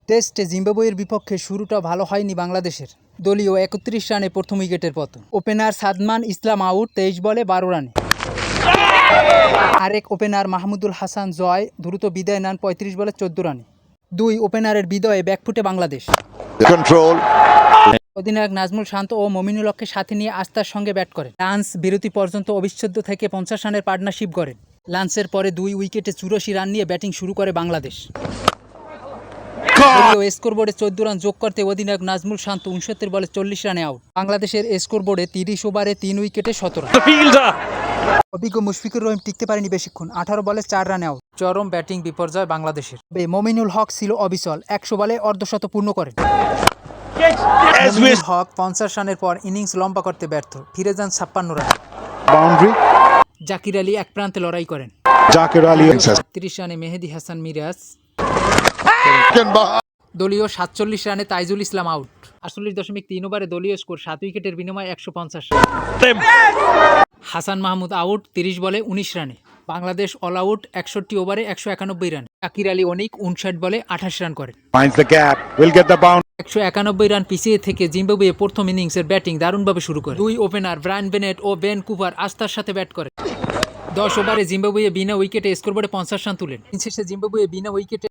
টেস্টে জিম্বাবুয়ের বিপক্ষে শুরুটা ভালো হয়নি বাংলাদেশের। দলীয় ৩১ রানে প্রথম উইকেটের পতন। ওপেনার সাদমান ইসলাম আউট ২৩ বলে ১২ রানে। আরেক ওপেনার মাহমুদুল হাসান জয় দ্রুত বিদায় নেন ৩৫ বলে ১৪ রানে। দুই ওপেনারের বিদায়ে ব্যাকফুটে বাংলাদেশ। অধিনায়ক নাজমুল শান্ত ও মমিনুল হককে সাথে নিয়ে আস্থার সঙ্গে ব্যাট করেন। লাঞ্চ বিরতি পর্যন্ত অবিচ্ছেদ্য থেকে ৫০ রানের পার্টনারশিপ গড়েন। লাঞ্চের পরে ২ উইকেটে ৮৪ রান নিয়ে ব্যাটিং শুরু করে বাংলাদেশ। স্কোরবোর্ডে ১৪ রান যোগ করতে অধিনায়ক নাজমুল শান্ত ৬৯ বলে ৪০ রানে আউট। বাংলাদেশের স্কোরবোর্ডে ৩০ ওভারে ৩ উইকেটে ১৭ রান। অভিজ্ঞ মুশফিকুর রহিম টিকতে পারেনি বেশিক্ষণ, ১৮ বলে ৪ রানে আউট। চরম ব্যাটিং বিপর্যয় বাংলাদেশের। মমিনুল হক ছিল অবিচল, ১০০ বলে অর্ধশত পূর্ণ করেন। মমিনুল হক ৫০ রানের পর ইনিংস লম্বা করতে ব্যর্থ, ফিরে যান ৫৬ রানে। জাকির আলী এক প্রান্তে লড়াই করেন। ৩৬ রানে মেহেদী হাসান মিরাজ। দলীয় ৪৭ রানে তাইজুল ইসলাম আউট। ৪৮.৩ ওভারে দলীয় স্কোর ৭ উইকেটের বিনিময়ে ১৫০ রান। হাসান মাহমুদ আউট ৩০ বলে ১৯ রানে। বাংলাদেশ অল আউট ৬১ ওভারে ১৯১ রান। জাকির আলী অনিক ৫৯ বলে ২৮ রান করেন। ১৯১ রান পিছিয়ে থেকে জিম্বাবুয়ে প্রথম ইনিংসের ব্যাটিং দারুণভাবে শুরু করে। দুই ওপেনার ব্রায়ান বেনেট ও বেন কুপার আস্থার সাথে ব্যাট করেন। ১০ ওভারে জিম্বাবুয়ে বিনা উইকেটে স্কোরবোর্ডে ৫০ রান তুলেন। শেষে জিম্বাবুয়ে বিনা উইকেটে